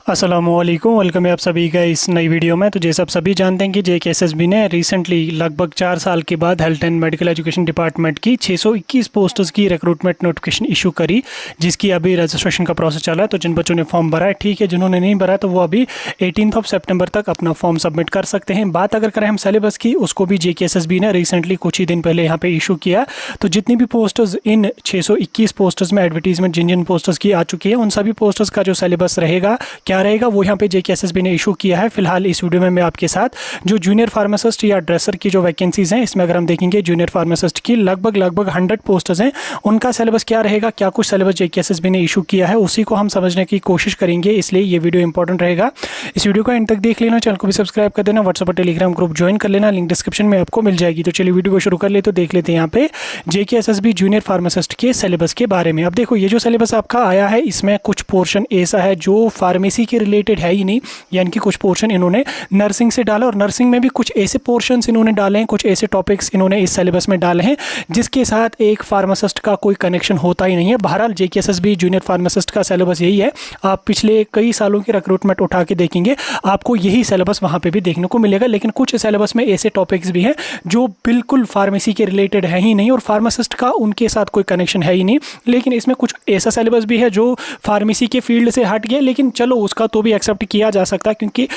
अस्सलामुअलैकुम, वेलकम है आप सभी का इस नई वीडियो में। तो जैसे आप सभी जानते हैं कि JKSSB ने रिसेंटली लगभग 4 साल के बाद health and medical education department की 621 पोस्टर्स की रिक्रूटमेंट नोटिफिकेशन इशू करी, जिसकी अभी रजिस्ट्रेशन का प्रोसेस चला है। तो जिन बच्चों ने फॉर्म भरा है ठीक है, जिन्होंने नहीं भरा तो वो अभी 18 सितंबर तक अपना फॉर्म सबमिट कर सकते हैं। बात अगर करें हम सिलेबस की, उसको भी JKSSB ने रिसेंटली कुछ ही दिन पहले यहाँ पे इशू किया। तो जितनी भी पोस्टर्स इन 621 पोस्टर्स में एडवर्टीजमेंट जिन जिन पोस्टर्स की आ चुकी है, उन सभी पोस्टर्स का जो सिलेबस रहेगा क्या रहेगा वो यहाँ पे JKSSB ने इशू किया है। फिलहाल इस वीडियो में मैं आपके साथ जो जूनियर फार्मासिस्ट या ड्रेसर की जो वैकेंसीज हैं, इसमें अगर हम देखेंगे जूनियर फार्मासिस्ट की लगभग 100 पोस्टर्स हैं, उनका सिलेबस क्या रहेगा, क्या कुछ सिलेबस JKSSB ने इशू किया है, उसी को हम समझने की कोशिश करेंगे। इसलिए ये वीडियो इंपॉर्टेंट रहेगा। इस वीडियो को एंड तक देख लेना, चैनल को भी सब्सक्राइब कर देना, व्हाट्सएप और टेलीग्राम ग्रुप ज्वाइन कर लेना, लिंक डिस्क्रिप्शन में आपको मिल जाएगी। तो चलिए वीडियो को शुरू कर ले। तो देख लेते हैं यहाँ पे JKSSB जूनियर फार्मासिस्ट के सिलेबस के बारे में। अब देखो, ये जो सिलेबस आपका आया है, इसमें कुछ पोर्शन ऐसा है जो फार्मेसी के रिलेटेड है ही नहीं, यानी कि कुछ पोर्शन इन्होंने नर्सिंग से डाला, और नर्सिंग में भी कुछ ऐसे पोर्शंस इन्होंने डाले हैं, कुछ ऐसे टॉपिक्स इन्होंने इस सिलेबस में डाले हैं जिसके साथ एक फार्मासिस्ट का कोई कनेक्शन होता ही नहीं है। बहरहाल JKSSB जूनियर फार्मासिस्ट का सिलेबस यही है। आप पिछले कई सालों की रिक्रूटमेंट उठा के देखेंगे, आपको यही सिलेबस वहाँ पे भी देखने को मिलेगा। लेकिन कुछ सिलेबस में ऐसे टॉपिक्स भी हैं जो बिल्कुल फार्मेसी के रिलेटेड है ही नहीं और फार्मासिस्ट का उनके साथ कोई कनेक्शन है ही नहीं। लेकिन इसमें कुछ ऐसा सिलेबस भी है जो फार्मेसी के फील्ड से हट गया, लेकिन चलो उसका तो भी एक्सेप्ट किया जा सकता है, क्योंकि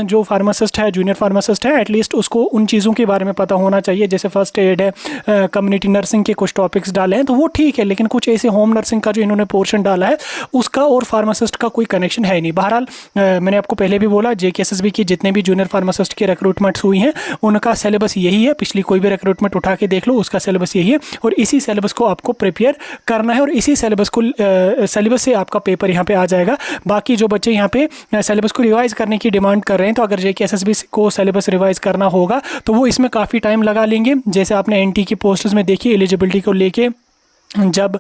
जो फार्मासिस्ट है, जूनियर फार्मासिस्ट है, एटलीस्ट उसको उन चीज़ों के बारे में पता होना चाहिए। जैसे फर्स्ट एड है, कम्युनिटी नर्सिंग के कुछ टॉपिक्स डाले हैं तो वो ठीक है, लेकिन कुछ ऐसे होम नर्सिंग का जो इन्होंने पोर्शन डाला है उसका और फार्मासिस्ट का कोई कनेक्शन है नहीं। बहरहाल मैंने आपको पहले भी बोला, JKSSB की जितने भी जूनियर फार्मासिस्ट की रिक्रूटमेंट्स हुई हैं उनका सिलेबस यही है। पिछली कोई भी रिक्रूटमेंट उठा के देख लो, उसका सिलेबस यही है और इसी सिलेबस को आपको प्रिपेयर करना है और इसी सिलेबस से आपका पेपर यहाँ पे आ जाएगा। बाकी जो बच्चे यहाँ पे सिलेबस को रिवाइज करने की डिमांड कर रहे हैं, तो अगर JKSSB को सिलेबस रिवाइज करना होगा तो वो इसमें काफ़ी टाइम लगा लेंगे। जैसे आपने NT की पोस्ट्स में देखी, एलिजिबिलिटी को लेके जब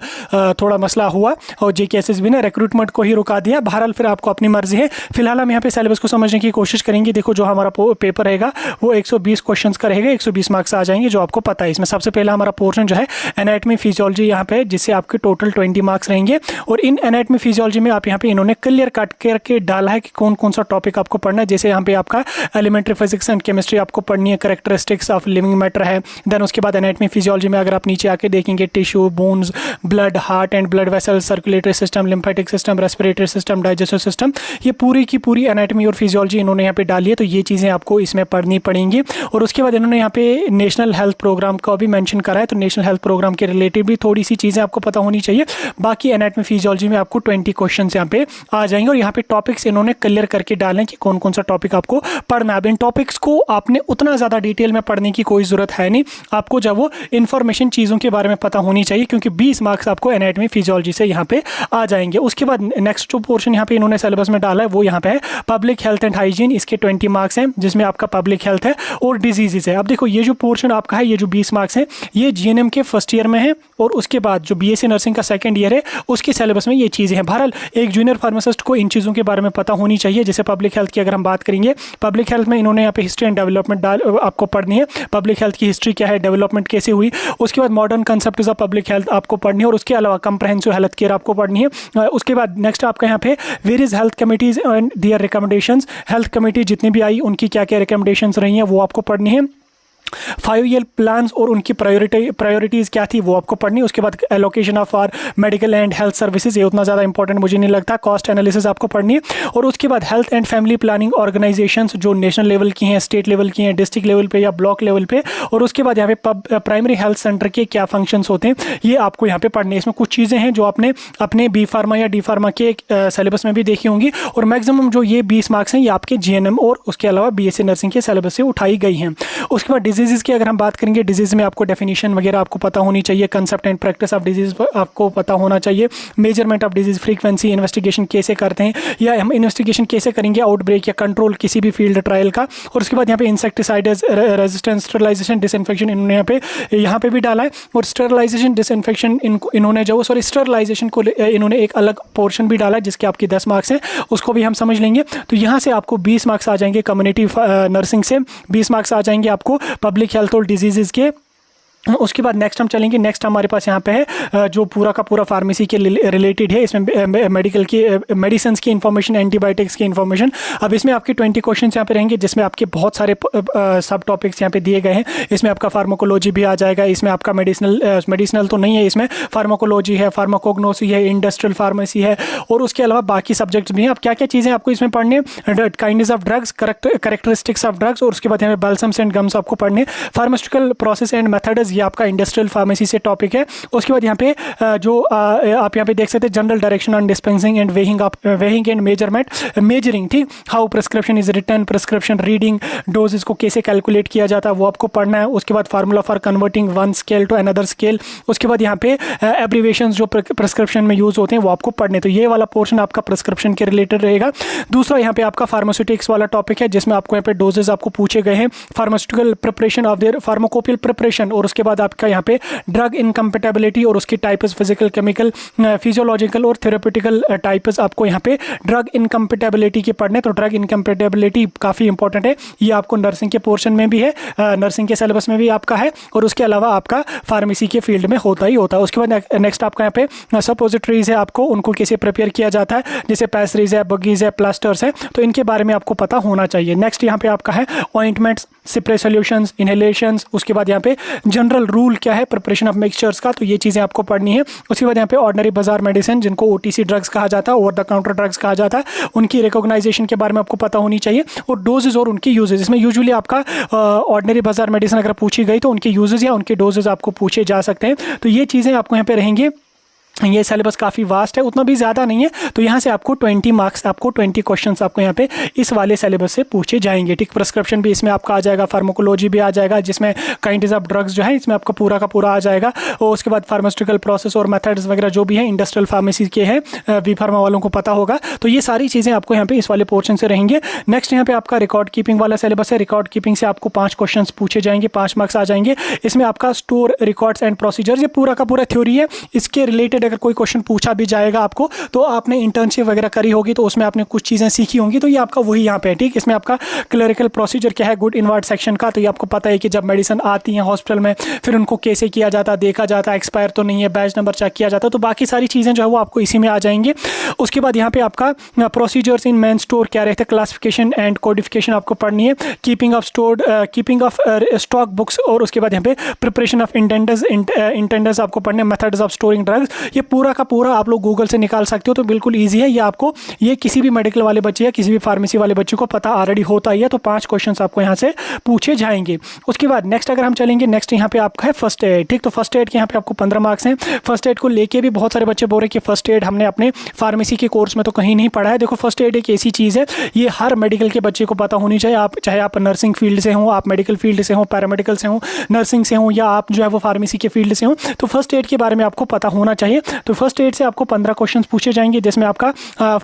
थोड़ा मसला हुआ और JKSSB ने रिक्रूटमेंट को ही रुका दिया। बहरहाल फिर आपको अपनी मर्जी है। फिलहाल हम यहाँ पे सिलेबस को समझने की कोशिश करेंगे। देखो, जो हमारा पेपर रहेगा वो 120 क्वेश्चंस का रहेगा, 120 मार्क्स आ जाएंगे, जो आपको पता है। इसमें सबसे पहला हमारा पोर्शन जो है एनाटमी फिजियोलॉजी यहाँ पे, जिससे आपके टोटल 20 मार्क्स रहेंगे। और इन एनाटमी फिजियोलॉजी में आप यहाँ पे इन्होंने क्लियर कट करके डाला है कि कौन कौन सा टॉपिक आपको पढ़ना है। जैसे यहाँ पे आपका एलिमेंट्री फिजिक्स एंड केमिस्ट्री आपको पढ़नी है, कैरेक्टरिस्टिक्स ऑफ लिविंग मैटर है। देन उसके बाद एनाटमी फिजियोलॉजी में अगर आप नीचे आके देखेंगे, tissue, bones, blood, heart and blood vessel, circulatory system, lymphatic system, respiratory system, digestive system, ये पूरी की पूरी एनाटमी और फिजियोलॉजी इन्होंने यहाँ पे डाली है। तो ये चीज़ें आपको इसमें पढ़नी पड़ेंगी। और उसके बाद इन्होंने यहाँ पे नेशनल हेल्थ प्रोग्राम का भी मेंशन करा है, तो नेशनल हेल्थ प्रोग्राम के रिलेटेड भी थोड़ी सी चीज़ें आपको पता होनी चाहिए। बाकी एनाटमी फिजियोलॉजी में आपको 20 क्वेश्चन यहाँ पे आ जाएंगे और यहाँ पे टॉपिक्स इन्होंने क्लियर करके डाले कि कौन कौन सा टॉपिक आपको पढ़ना है। अब इन टॉपिक्स को आपने उतना ज़्यादा डिटेल में पढ़ने की कोई ज़रूरत है नहीं, आपको जब वो इन्फॉर्मेशन चीज़ों के बारे में पता होनी चाहिए, क्योंकि 20 मार्क्स आपको एनाटमी फिजियोलॉजी से यहाँ पे आ जाएंगे। उसके बाद नेक्स्ट जो पोर्शन यहाँ पे इन्होंने सिलेबस में डाला है वो यहाँ पे है पब्लिक हेल्थ एंड हाइजीन। इसके 20 मार्क्स हैं, जिसमें आपका पब्लिक हेल्थ है और डिजीजेज है। अब देखो, ये जो पोर्शन आपका है, ये जो 20 मार्क्स है, ये GNM के फर्स्ट ईयर में है और उसके बाद जो BSc नर्सिंग का सेकंड ईयर है उसके सिलेबस में ये चीज़ें हैं। बहरहाल एक जूनियर फार्मासिस्ट को इन चीज़ों के बारे में पता होनी चाहिए। जैसे पब्लिक हेल्थ की अगर हम बात करेंगे, पब्लिक हेल्थ में इन्होंने यहाँ पे हिस्ट्री एंड डेवलपमेंट आपको पढ़नी है। पब्लिक हेल्थ की हिस्ट्री क्या है, डेवलपमेंट कैसे हुई। उसके बाद modern concept of public health आपको पढ़नी है और उसके अलावा कंप्रहेंसिव हेल्थ केयर आपको पढ़नी है। उसके बाद नेक्स्ट आपका यहाँ पे various health committees and their recommendations, health committee जितनी भी आई उनकी क्या क्या रिकमेंडेशंस रही हैं वो आपको पढ़नी है। 5 ईयर प्लान्स और उनकी प्रायोरिटीज़ क्या थी वो आपको पढ़नी है। उसके बाद allocation of our medical and health services, ये उतना ज़्यादा इंपॉर्टेंट मुझे नहीं लगता। कॉस्ट एनालिसिस आपको पढ़नी है। और उसके बाद health and family planning organisations जो नेशनल लेवल की हैं, स्टेट लेवल की हैं, डिस्ट्रिक्ट लेवल पे या ब्लॉक लेवल पे। और उसके बाद यहाँ पे प्राइमरी हेल्थ सेंटर के क्या फंक्शंस होते हैं, ये आपको यहाँ पे पढ़ने हैं। इसमें कुछ चीज़ें हैं जो आपने अपने B फार्मा या D फार्मा के सिलेबस में भी देखी होंगी और मैक्सिमम जो ये 20 मार्क्स हैं ये आपके GNM और उसके अलावा BSc नर्सिंग के सिलेबस से उठाई गई हैं। उसके बाद डिजीज़ की अगर हम बात करेंगे, डिजीज़ में आपको डेफिनेशन वगैरह आपको पता होनी चाहिए, concept and practice of disease आपको पता होना चाहिए, measurement of disease frequency, investigation कैसे करते हैं या हम इन्वेस्टिगेशन कैसे करेंगे आउटब्रेक या कंट्रोल किसी भी फील्ड ट्रायल का। और उसके बाद यहाँ पे इंसेक्टिसाइड रेजिस्टेंस, स्टरलाइजेशन, डिसइंफेक्शन इन्होंने यहाँ पे भी डाला है। और स्टरलाइजेशन डिसइंफेक्शन इन्होंने जो स्टरलाइजेशन को इन्होंने एक अलग पोर्शन भी डाला है जिसके आपके 10 मार्क्स हैं, उसको भी हम समझ लेंगे। तो यहाँ से आपको 20 मार्क्स आ जाएंगे कम्युनिटी नर्सिंग से, 20 मार्क्स आ जाएंगे आपको पब्लिक हेल्थ और डिजीज़ के उसके बाद नेक्स्ट हम चलेंगे। नेक्स्ट हमारे पास यहाँ पे है जो पूरा का पूरा फार्मेसी के रिलेटेड है, इसमें मेडिकल की मेडिसिन की इन्फॉर्मेशन, एंटीबायोटिक्स की इन्फॉर्मेशन। अब इसमें आपके 20 क्वेश्चन यहाँ पे रहेंगे, जिसमें आपके बहुत सारे सब टॉपिक्स यहाँ पे दिए गए हैं। इसमें आपका फार्माकोलॉजी भी आ जाएगा, इसमें आपका मेडिसिनल तो नहीं है, इसमें फार्माकोलॉजी है, फार्माकोग्नोसी है, इंडस्ट्रियल फार्मेसी है, और उसके अलावा बाकी सब्जेक्ट्स भी हैं। अब क्या क्या चीज़ें आपको इसमें पढ़ने, kindness of drugs, characteristics of drugs, और उसके बाद यहाँ पे बल्सम्स एंड गम्स आपको पढ़ने, फार्मास्यूटिकल प्रोसेस एंड मेथड्स, ये आपका इंडस्ट्रियल फार्मेसी से टॉपिक है। उसके बाद यहाँ पे जो आप यहाँ पे देख सकते हैं, general direction on dispensing and weighing and measuring, ठीक, how prescription is written, prescription reading, doses को कैसे कैलकुलेट किया जाता है वो आपको पढ़ना है। उसके बाद formula for converting one scale to another scale. उसके बाद यहाँ पे एब्रीवेशन जो प्रिस्क्रिप्शन में यूज होते हैं वो आपको पढ़ने। तो ये वाला पोर्शन आपका प्रिस्क्रिप्शन के रिलेटेड रहेगा। दूसरा यहाँ पे आपका फार्मास्यूटिक्स वाला टॉपिक है, जिसमें आपको यहाँ पे डोजेस आपको पूछे गए हैं, pharmaceutical preparation of their pharmacopoeial preparation, और उसके बाद आपका यहाँ पे ड्रग इनकम्पेटेबिलिटी और उसकी टाइप्स, फिजिकल, केमिकल, फिजियोलॉजिकल और थेरेप्यूटिकल टाइप्स आपको यहाँ पे ड्रग इनकम्पेटेबिलिटी के पढ़ने। तो ड्रग इनकम्पेटेबिलिटी काफ़ी इंपॉर्टेंट है, ये आपको नर्सिंग के पोर्शन में भी है, नर्सिंग के सिलेबस में भी आपका है, और उसके अलावा आपका फार्मेसी के फील्ड में होता ही होता है। उसके बाद नेक्स्ट आपका यहाँ पे सपोजिटरीज है, आपको उनको कैसे प्रिपेयर किया जाता है, जैसे पैसरीज है, बगीज है, प्लास्टर्स है, तो इनके बारे में आपको पता होना चाहिए। नेक्स्ट यहाँ पे आपका है ऑइंटमेंट्स, स्प्रे सॉल्यूशंस, इनहेलेशंस। उसके बाद यहाँ पे जनरल रूल क्या है प्रिपरेशन ऑफ मिक्सचर्स का, तो ये चीज़ें आपको पढ़नी है। उसके बाद यहाँ पे ऑर्डिनरी बाजार मेडिसिन, जिनको OTC ड्रग्स कहा जाता है, ओवर द काउंटर ड्रग्स कहा जाता है, उनकी रिकॉग्नाइजेशन के बारे में आपको पता होनी चाहिए, और डोजेज और उनकी यूजेज। इसमें यूजुअली आपका ऑर्डिनरी बाजार मेडिसिन अगर पूछी गई तो उनके यूजेज या उनके डोजेज आपको पूछे जा सकते हैं। तो ये चीज़ें आपको यहाँ पे रहेंगी। ये सिलेबस काफ़ी वास्ट है, उतना भी ज़्यादा नहीं है, तो यहाँ से आपको 20 मार्क्स, आपको 20 क्वेश्चंस आपको यहाँ पे इस वाले सिलेबस से पूछे जाएंगे, ठीक। प्रिस्क्रिप्शन भी इसमें आपका आ जाएगा, फार्माकोलॉजी भी आ जाएगा, जिसमें काइंडनेस ऑफ ड्रग्स जो है इसमें आपका पूरा का पूरा आ जाएगा, और उसके बाद फार्मास्यूटिकल प्रोसेस और मेथड्स वगैरह जो भी है इंडस्ट्रियल फार्मेसी के हैं, बी फार्मा वालों को पता होगा। तो ये सारी चीज़ें आपको यहाँ पे इस वाले पोर्शन से रहेंगे। नेक्स्ट यहाँ पे आपका रिकॉर्ड कीपिंग वाला सिलेबस है। रिकॉर्ड कीपिंग से आपको 5 क्वेश्चन पूछे जाएंगे, 5 मार्क्स आ जाएंगे। इसमें आपका स्टोर रिकॉर्ड्स एंड प्रोसीजर्स, ये पूरा का पूरा थ्योरी है। इसके रिलेटेड अगर कोई क्वेश्चन पूछा भी जाएगा आपको, तो आपने इंटर्नशिप वगैरह करी होगी, तो उसमें आपने कुछ चीज़ें सीखी होंगी, तो ये आपका वही यहाँ पे है, ठीक। इसमें आपका क्लरिकल प्रोसीजर क्या है, गुड इनवर्ट सेक्शन का, तो ये आपको पता है कि जब मेडिसिन आती है हॉस्पिटल में, फिर उनको कैसे किया जाता है, देखा जाता है एक्सपायर तो नहीं है, बैच नंबर चेक किया जाता है, तो बाकी सारी चीज़ें जो है वो आपको इसी में आ जाएंगे। उसके बाद यहाँ पे आपका प्रोसीजर्स इन मेन स्टोर क्या रहता है, क्लासिफिकेशन एंड कोडिफिकेशन आपको पढ़नी है, कीपिंग ऑफ स्टॉक बुक्स, और उसके बाद यहाँ पे प्रिपरेशन ऑफ इंटेंडर्स आपको पढ़ने, मेथड्स ऑफ स्टोरिंग ड्रग्स। ये पूरा का पूरा आप लोग गूगल से निकाल सकते हो, तो बिल्कुल ईजी है ये आपको, ये किसी भी मेडिकल वाले बच्चे या किसी भी फार्मेसी वाले बच्चे को पता ऑलरेडी होता ही है। तो 5 क्वेश्चंस आपको यहाँ से पूछे जाएंगे। उसके बाद नेक्स्ट अगर हम चलेंगे, नेक्स्ट यहाँ पे आपका है फर्स्ट एड, ठीक। तो फर्स्ट एड के यहाँ पे आपको 15 मार्क्स हैं। फर्स्ट एड को लेके भी बहुत सारे बच्चे बोल रहे हैं कि फर्स्ट एड हमने अपने फार्मेसी के कोर्स में तो कहीं नहीं पढ़ा है। देखो फर्स्ट एड एक ऐसी चीज़ है, ये हर मेडिकल के बच्चे को पता होनी चाहिए, आप चाहे आप नर्सिंग फील्ड से हो, आप मेडिकल फील्ड से हो, पैरामेडिकल से हो, नर्सिंग से हो, या आप जो है वो फार्मेसी के फील्ड से हो, तो फर्स्ट एड के बारे में आपको पता होना चाहिए। तो फर्स्ट एड से आपको 15 क्वेश्चन पूछे जाएंगे, जिसमें आपका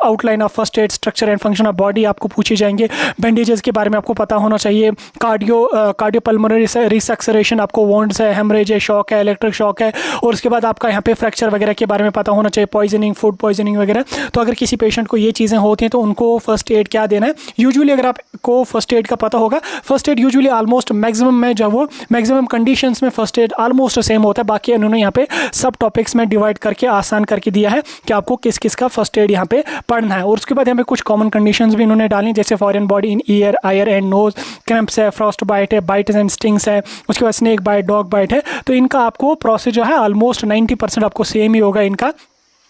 outline of first aid, structure and function of body आपको पूछे जाएंगे, बैंडेजेस के बारे में आपको पता होना चाहिए, कार्डियोपल्मोनरी रिसक्सेशन, आपको वॉन्ड्स है, हेमरेज है, शॉक है, इलेक्ट्रिक शॉक है, और उसके बाद आपका यहाँ पे फ्रैक्चर वगैरह के बारे में पता होना चाहिए, पॉइजनिंग, फूड पॉइजनिंग वगैरह। तो अगर किसी पेशेंट को ये चीज़ें होती हैं तो उनको फर्स्ट एड क्या देना है, यूजुअली अगर आपको फर्स्ट एड का पता होगा, first aid usually almost maximum में जो वो मैक्सिमम कंडीशंस में फर्स्ट एड ऑलमोस्ट सेम होता है। बाकी उन्होंने यहाँ पे सब टॉपिक्स में डिवाइड करके आसान करके दिया है कि आपको किस किस का फर्स्ट एड यहाँ पे पढ़ना है। और उसके बाद यहाँ पे कुछ कॉमन कंडीशंस भी इन्होंने डाली, जैसे foreign body in ear, eye and nose, cramps है, फ्रॉस्ट बाइट है, बाइट्स एंड स्टिंग्स है, उसके बाद स्नेक बाइट, डॉग बाइट है। तो इनका आपको प्रोसेस जो है ऑलमोस्ट 90% आपको सेम ही होगा इनका,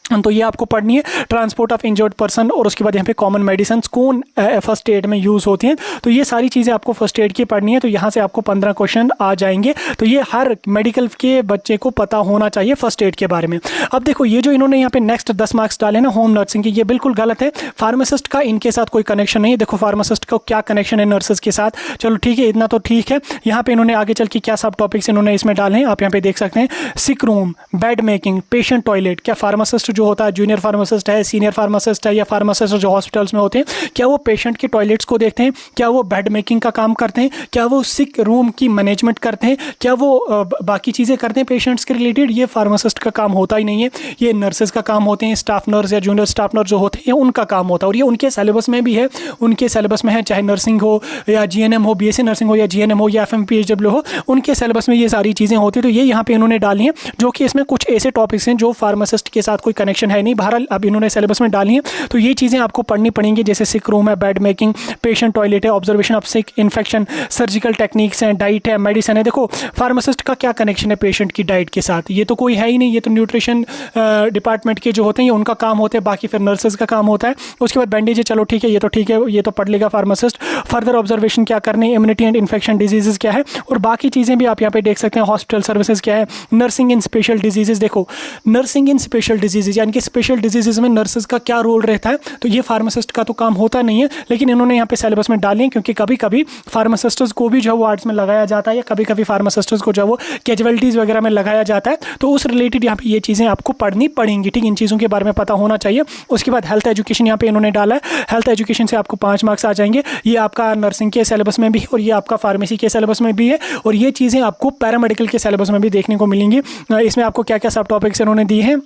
तो ये आपको पढ़नी है। ट्रांसपोर्ट ऑफ इंजर्ड पर्सन, और उसके बाद यहाँ पे कॉमन मेडिसिन कौन फर्स्ट एड में यूज़ होती हैं, तो ये सारी चीज़ें आपको फर्स्ट एड की पढ़नी है। तो यहाँ से आपको 15 क्वेश्चन आ जाएंगे। तो ये हर मेडिकल के बच्चे को पता होना चाहिए फर्स्ट एड के बारे में। अब देखो ये जो इन्होंने यहाँ पे नेक्स्ट 10 मार्क्स डाले ना होम नर्सिंग के, ये बिल्कुल गलत है। फार्मासिस्ट का इनके साथ कोई कनेक्शन नहीं है। देखो फार्मासिस्ट का क्या कनेक्शन है नर्सेज के साथ, चलो ठीक है, इतना तो ठीक है। यहाँ पे इन्होंने आगे चल के क्या सब टॉपिक्स इन्होंने इसमें डाले हैं, आप यहाँ पे देख सकते हैं। Sick room, bed making, patient toilet, क्या फार्मासिस्ट जो होता है, जूनियर फार्मासिस्ट है, सीनियर फार्मासिस्ट है या फार्मासिस्ट जो हॉस्पिटल्स में होते हैं, क्या वो पेशेंट के टॉयलेट्स को देखते हैं, क्या वो बेड मेकिंग का काम करते हैं, क्या वो सिक रूम की मैनेजमेंट करते हैं, क्या वो बाकी चीज़ें करते हैं पेशेंट्स के रिलेटेड? ये फार्मासिस्ट का काम होता ही नहीं है, ये नर्सेज का काम होते हैं, स्टाफ नर्स या जूनियर स्टाफ नर्स जो होते हैं उनका काम होता है। और ये उनके सिलेबस में भी है, उनके सिलेबस में है, चाहे नर्सिंग हो या जीएनएम हो, बीएससी नर्सिंग हो या जीएनएम हो या एफएम पीएचडब्ल्यू हो, उनके सिलेबस में ये सारी चीज़ें होती हैं। तो ये यहाँ पे इन्होंने डाली हैं, जो कि इसमें कुछ ऐसे टॉपिक्स हैं जो फार्मासिस्ट के साथ कोई कनेक्शन है नहीं, बहरहाल अब इन्होंने सिलेबस में डाली हैं। तो ये चीज़ें आपको पढ़नी पड़ेंगी, जैसे सिक रूम है, बेड मेकिंग, पेशेंट टॉयलेट है, observation of sick, infection, surgical techniques हैं, डाइट है, मेडिसिन है। देखो फार्मासिस्ट का क्या कनेक्शन है पेशेंट की डाइट के साथ? ये तो कोई है ही नहीं, ये तो न्यूट्रिशन डिपार्टमेंट के जो होते हैं ये उनका काम होते हैं, बाकी फिर नर्सेज का काम होता है। उसके बाद बैंडेज है, चलो ठीक है, ये तो ठीक है, ये तो पढ़ लेगा फार्मासिस्ट। फर्दर ऑब्जर्वेशन क्या करने, इम्यूनिटी एंड इन्फेक्शन डिजीजेज क्या है, और बाकी चीज़ें भी आप यहाँ पे देख सकते हैं। हॉस्पिटल सर्विसेज क्या है, नर्सिंग इन स्पेशल डिजीजेज। देखो नर्सिंग इन स्पेशल डिजीजेज यानी कि स्पेशल डिजीजेज में नर्सेज का क्या रोल रहता है, तो ये फार्मासिस्ट का तो काम होता नहीं है, लेकिन इन्होंने यहाँ पे सिलेबस में डाली है, क्योंकि कभी कभी फार्मासिस्ट्स को भी जो वार्ड्स में लगाया जाता है या कभी कभी फार्मासिस्ट्स को जो वो कैजुअलिटीज़ वगैरह में लगाया जाता है, तो उस रिलेटेड यहाँ पे ये चीज़ें आपको पढ़नी पड़ेंगी। ठीक, इन चीज़ों के बारे में पता होना चाहिए। उसके बाद हेल्थ एजुकेशन यहाँ पे इन्होंने डाला है, हेल्थ एजुकेशन से आपको 5 मार्क्स आ जाएंगे। ये आपका नर्सिंग के सिलेबस में भी है और ये आपका फार्मेसी के सिलेबस में भी है, और ये चीज़ें आपको पैरामेडिकल के सिलेबस में भी देखने को मिलेंगी। इसमें आपको क्या क्या सब टॉपिक्स इन्होंने दिए हैं,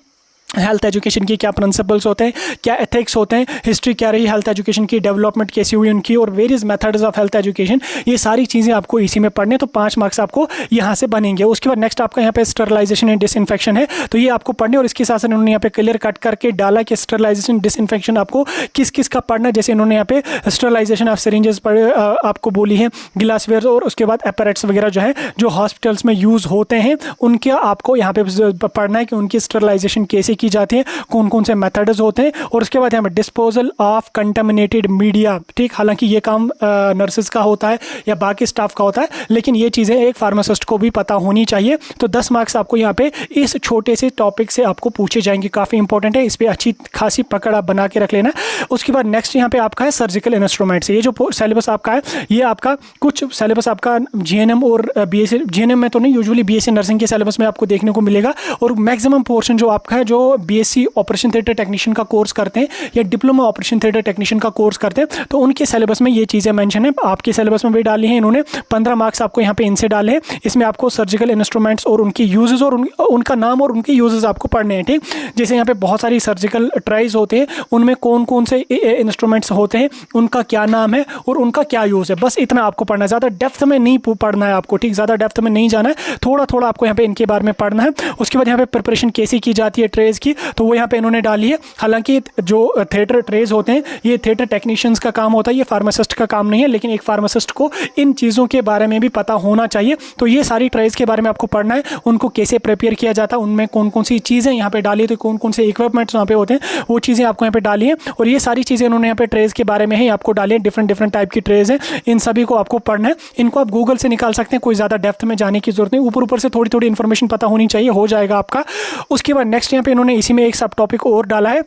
हेल्थ एजुकेशन की क्या प्रिंसिपल्स होते हैं, क्या एथिक्स होते हैं, हिस्ट्री क्या रही हेल्थ एजुकेशन की, डेवलपमेंट कैसी हुई उनकी, और various methods of health education, ये सारी चीज़ें आपको इसी में पढ़ने, तो 5 मार्क्स आपको यहाँ से बनेंगे। उसके बाद नेक्स्ट आपका यहाँ पे स्टरलाइजेशन एंड डिसइंफेक्शन है, तो ये आपको पढ़ने, और इसके साथ साथ उन्होंने यहाँ पे क्लियर कट करके डाला कि स्टरलाइजेशन डिसइंफेक्शन आपको किस किस का पढ़ना है। जैसे इन्होंने यहाँ पे स्टरलाइजेशन ऑफ सिरिंजेस आपको बोली है, गिलासवेयर, और उसके बाद एपरेट्स वगैरह जो है जो हॉस्पिटल्स में यूज़ होते हैं उनके आपको यहाँ पे पढ़ना है कि उनकी स्टरलाइजेशन कैसे की जाती है, कौन कौन से मेथड्स होते हैं। और उसके बाद यहाँ पे डिस्पोजल ऑफ कंटामिनेटेड मीडिया। ठीक, हालांकि ये काम नर्सेज का होता है या बाकी स्टाफ का होता है, लेकिन ये चीज़ें एक फार्मासिस्ट को भी पता होनी चाहिए। तो 10 मार्क्स आपको यहाँ पे इस छोटे से टॉपिक से आपको पूछे जाएंगे, काफ़ी इंपॉर्टेंट है, इस पर अच्छी खासी पकड़ आप बना के रख लेना। उसके बाद नेक्स्ट यहाँ पे आपका है सर्जिकल इंस्ट्रूमेंट्स। ये जो सिलेबस आपका है, ये आपका कुछ सिलेबस आपका जीएनएम और बीएससी, जीएनएम में तो नहीं, यूजुअली बीएससी नर्सिंग के सिलेबस में आपको देखने को मिलेगा, और मैक्सिमम पोर्शन जो आपका है जो बीएससी ऑपरेशन थिएटर टेक्नीशियन का कोर्स करते हैं या डिप्लोमा ऑपरेशन थिएटर टेक्नीशियन का कोर्स करते हैं, तो उनके सिलेबस में ये चीज़ें मेंशन है। आपके सिलेबस में भी डाली हैं इन्होंने, 15 मार्क्स आपको यहाँ पे इनसे डाले हैं। इसमें आपको सर्जिकल इंस्ट्रूमेंट्स और उनकी यूजेस और उनका नाम और उनके यूजेस आपको पढ़ने हैं। ठीक, जैसे यहाँ पे बहुत सारी सर्जिकल ट्राइज होते हैं, उनमें कौन कौन से इंस्ट्रूमेंट्स होते हैं, उनका क्या नाम है और उनका क्या यूज़ है, बस इतना आपको पढ़ना है, ज़्यादा डेप्थ में नहीं पढ़ना है आपको। ठीक, ज़्यादा डेप्थ में नहीं जाना है, थोड़ा थोड़ा आपको यहाँ पे इनके बारे में पढ़ना है। उसके बाद यहाँ पे प्रिपरेशन कैसी की जाती है ट्रेज की, तो वो यहाँ पे इन्होंने डाली है। हालांकि जो थिएटर ट्रेज होते हैं ये थिएटर टेक्नीशियंस का काम होता है, ये फार्मासिस्ट का काम नहीं है, लेकिन एक फार्मासिस्ट को इन चीज़ों के बारे में भी पता होना चाहिए। तो ये सारी ट्रेज के बारे में आपको पढ़ना है, उनको कैसे प्रिपेयर किया जाता है, उनमें कौन कौन सी चीज़ें यहाँ पे डाली है, तो कौन कौन से इक्विपमेंट्स वहाँ पे होते हैं वो चीज़ें आपको यहाँ पे डाली है। और ये सारी चीज़ें उन्होंने यहाँ पे ट्रेज के बारे में ही आपको डाली है, डिफरेंट टाइप की ट्रेज है, इन सभी को आपको पढ़ना है। इनको आप गूगल से निकाल सकते हैं, कोई ज़्यादा डेप्थ में जाने की जरूरत नहीं, ऊपर से थोड़ी थोड़ी इन्फॉर्मेशन पता होनी चाहिए, हो जाएगा आपका। उसके बाद नेक्स्ट यहाँ पे इन्होंने इसी में एक सब टॉपिक और डाला है,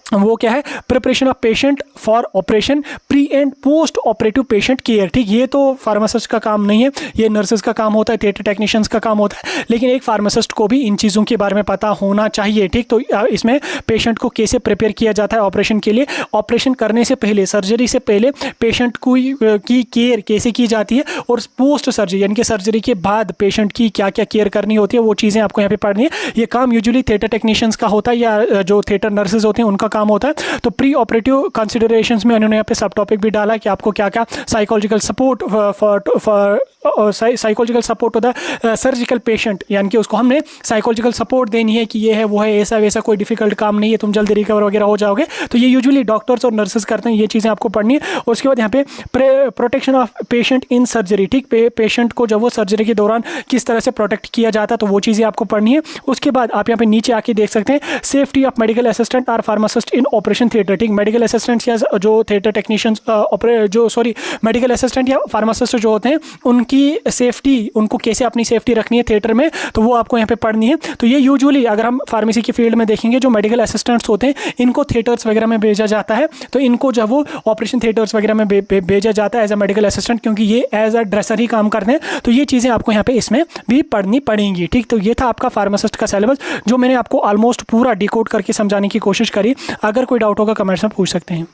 वो क्या है, preparation of patient for operation, pre and post operative patient care. ठीक, ये तो फार्मासिस्ट का काम नहीं है, ये नर्सेज का काम होता है, थिएटर टेक्नीशियंस का काम होता है, लेकिन एक फार्मासिस्ट को भी इन चीज़ों के बारे में पता होना चाहिए। ठीक, तो इसमें पेशेंट को कैसे प्रिपेयर किया जाता है ऑपरेशन के लिए, ऑपरेशन करने से पहले, सर्जरी से पहले पेशेंट की केयर कैसे की जाती है, और पोस्ट सर्जरी यानी कि सर्जरी के बाद पेशेंट की क्या क्या केयर करनी होती है, वो चीज़ें आपको यहाँ पे पढ़नी है। ये काम यूजुअली थिएटर टेक्नीशियंस का होता है या जो थिएटर नर्सेज होते हैं उनका काम होता है। तो प्री ऑपरेटिव कंसिडरेशंस में उन्होंने यहाँ पे सब टॉपिक भी डाला कि आपको क्या क्या साइकोलॉजिकल सपोर्ट साइकोलॉजिकल सपोर्ट होता है सर्जिकल पेशेंट, यानी कि उसको हमने साइकोलॉजिकल सपोर्ट देनी है कि ये है वो है, ऐसा वैसा कोई डिफिकल्ट काम नहीं है, तुम जल्दी रिकवर वगैरह हो जाओगे। तो ये यूजुअली डॉक्टर्स और नर्सेज करते हैं, ये चीज़ें आपको पढ़नी है। उसके बाद यहाँ पे protection of patient in surgery. ठीक, पेशेंट को जब वो सर्जरी के दौरान किस तरह से प्रोटेक्ट किया जाता है, तो वो चीज़ें आपको पढ़नी है। उसके बाद आप यहाँ पे नीचे आके देख सकते हैं सेफ्टी ऑफ मेडिकल असिस्टेंट और फार्मासिस्ट इन ऑपरेशन थिएटर। ठीक, मेडिकल असिस्टेंट्स या जो थिएटर टेक्नीशियंस मेडिकल असिस्टेंट या फार्मासिस्ट जो होते हैं उनके की सेफ्टी, उनको कैसे अपनी सेफ्टी रखनी है थिएटर में, तो वो आपको यहाँ पे पढ़नी है। तो ये यूजुअली अगर हम फार्मेसी की फील्ड में देखेंगे, जो मेडिकल असिस्टेंट्स होते हैं इनको थिएटर्स वगैरह में भेजा जाता है। तो इनको जब वो ऑपरेशन थिएटर्स वगैरह में भेजा जाता है एज अ मेडिकल असिस्टेंट, क्योंकि ये एज अ ड्रेसर ही काम करते हैं। तो ये चीज़ें आपको यहाँ पे इसमें भी पढ़नी पड़ेंगी। ठीक, तो ये था आपका फार्मासिस्ट का सिलेबस, जो मैंने आपको ऑलमोस्ट पूरा डिकोड करके समझाने की कोशिश करी। अगर कोई डाउट होगा कमेंट्स में पूछ सकते हैं।